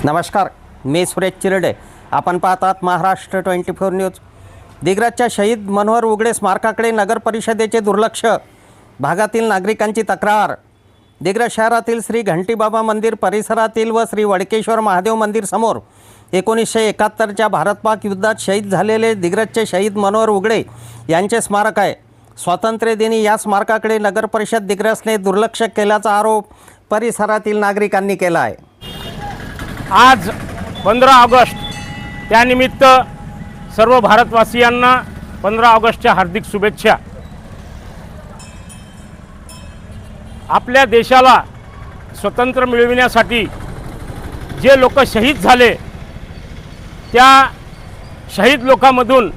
नमस्कार, मी सुरेश चिरडे. आपण पाहतात महाराष्ट्र 24 न्यूज. दिग्रसच्या शहीद मनोहर उगळे स्मारकाकडे नगर परिषदेचे दुर्लक्ष. भागातील नागरिकांची तक्रार. दिग्रस शहरातील श्री घंटीबाबा मंदिर परिसरातील व श्री वडकेश्वर महादेव मंदिर समोर 1971च्या भारत-पाक युद्धात शहीद झालेले दिग्रसचे शहीद मनोहर उगळे यांचे स्मारक आहे. स्वातंत्र्यदिनी या स्मारकाकडे नगर परिषद दिग्रसने दुर्लक्ष केल्याचा आरोप परिसरातील नागरिकांनी केला आहे. आज 15 ऑगस्ट त्यानिमित्त सर्व भारतवासियांना 15 ऑगस्टच्या हार्दिक शुभेच्छा. आपल्या देशाला स्वतंत्र मिळविण्यासाठी जे लोक शहीद झाले त्या शहीद लोकांमधून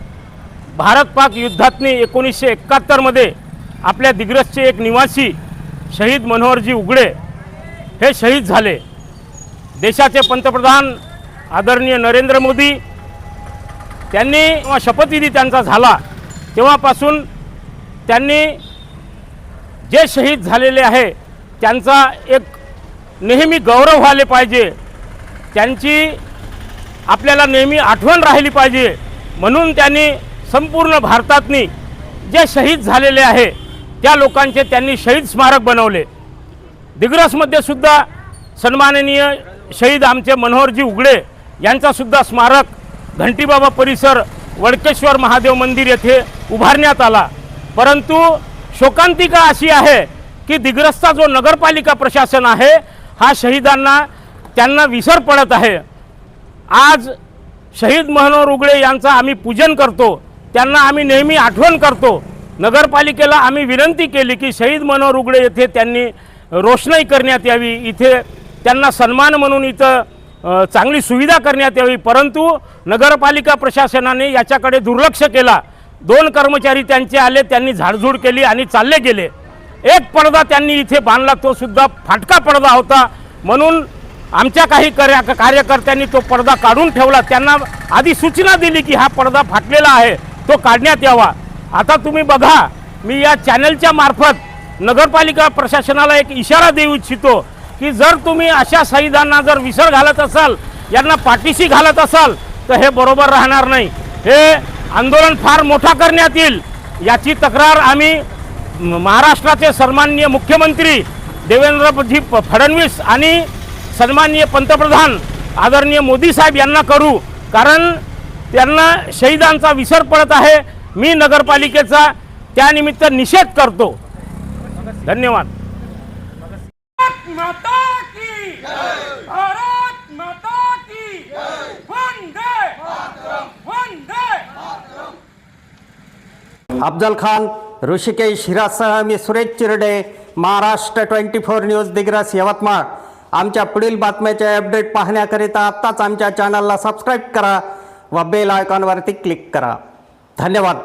भारत-पाक युद्धातनी 1971मध्ये आपल्या दिग्रसचे एक निवासी शहीद मनोहरजी उगळे हे शहीद झाले. देशाचे पंतप्रधान आदरणीय नरेंद्र मोदी त्यांनी शपथविधी त्यांचा झाला तेव्हापासून त्यांनी जे शहीद झालेले आहे त्यांचा एक नेहमी गौरव व्हायला पाहिजे, त्यांची आपल्याला नेहमी आठवण राहिली पाहिजे म्हणून त्यांनी संपूर्ण भारतातनी जे शहीद झालेले आहे त्या लोकांचे त्यांनी शहीद स्मारक बनवले. दिग्रसमध्ये सुद्धा सन्माननीय शहीद आमचे मनोहरजी उगळे यांचा सुद्धा स्मारक घंटीबाबा परिसर वडकेश्वर महादेव मंदिर येथे उभारण्यात आला. परंतु शोकांतिका अशी आहे की दिग्रसचा जो नगरपालिका प्रशासन आहे हा शहीदांना त्यांना विसर पडत आहे. आज शहीद मनोहर उगळे यांचा आम्ही पूजन करतो, त्यांना आम्ही नेहमी आठवण करतो. नगरपालिकेला आम्ही विनंती केली की शहीद मनोहर उगळे येथे त्यांनी रोषणाई करण्यात यावी, इथे त्यांना सन्मान म्हणून इथं चांगली सुविधा करण्यात यावी. परंतु नगरपालिका प्रशासनाने याच्याकडे दुर्लक्ष केला. 2 कर्मचारी त्यांचे आले, त्यांनी झाडझूड केली आणि चालले गेले. एक पडदा त्यांनी इथे बांधला, तो सुद्धा फाटका पडदा होता म्हणून आमच्या काही कार्यकर्त्यांनी तो पडदा काढून ठेवला. त्यांना आधी सूचना दिली की हा पडदा फाटलेला आहे, तो काढण्यात यावा. आता तुम्ही बघा, मी या चॅनलच्या मार्फत नगरपालिका प्रशासनाला एक इशारा देऊ इच्छितो की जर तुम्ही अशा शहीदांना जर विसर घालत असाल, यांना पाठीशी घालत असाल तर हे बरोबर राहणार नाही. हे आंदोलन फार मोठा करण्यात येईल. याची तक्रार आम्ही महाराष्ट्राचे सन्माननीय मुख्यमंत्री देवेंद्रजी फडणवीस आणि सन्माननीय पंतप्रधान आदरणीय मोदी साहेब यांना करू, कारण त्यांना शहीदांचा विसर पडत आहे. मी नगरपालिकेचा त्यानिमित्त निषेध करतो. धन्यवाद. माता की भारत माता की वंदे वंदे. अफजल खान, ऋषिकेश हिरासह मी सुरेश चिरडे, महाराष्ट्र 24 न्यूज, दिग्रस, यवतमाळ. आमच्या पुढील बातम्याचे अपडेट पाहण्याकरिता आत्ताच आमच्या चॅनलला सबस्क्राईब करा व बेल आयकॉनवरती क्लिक करा. धन्यवाद.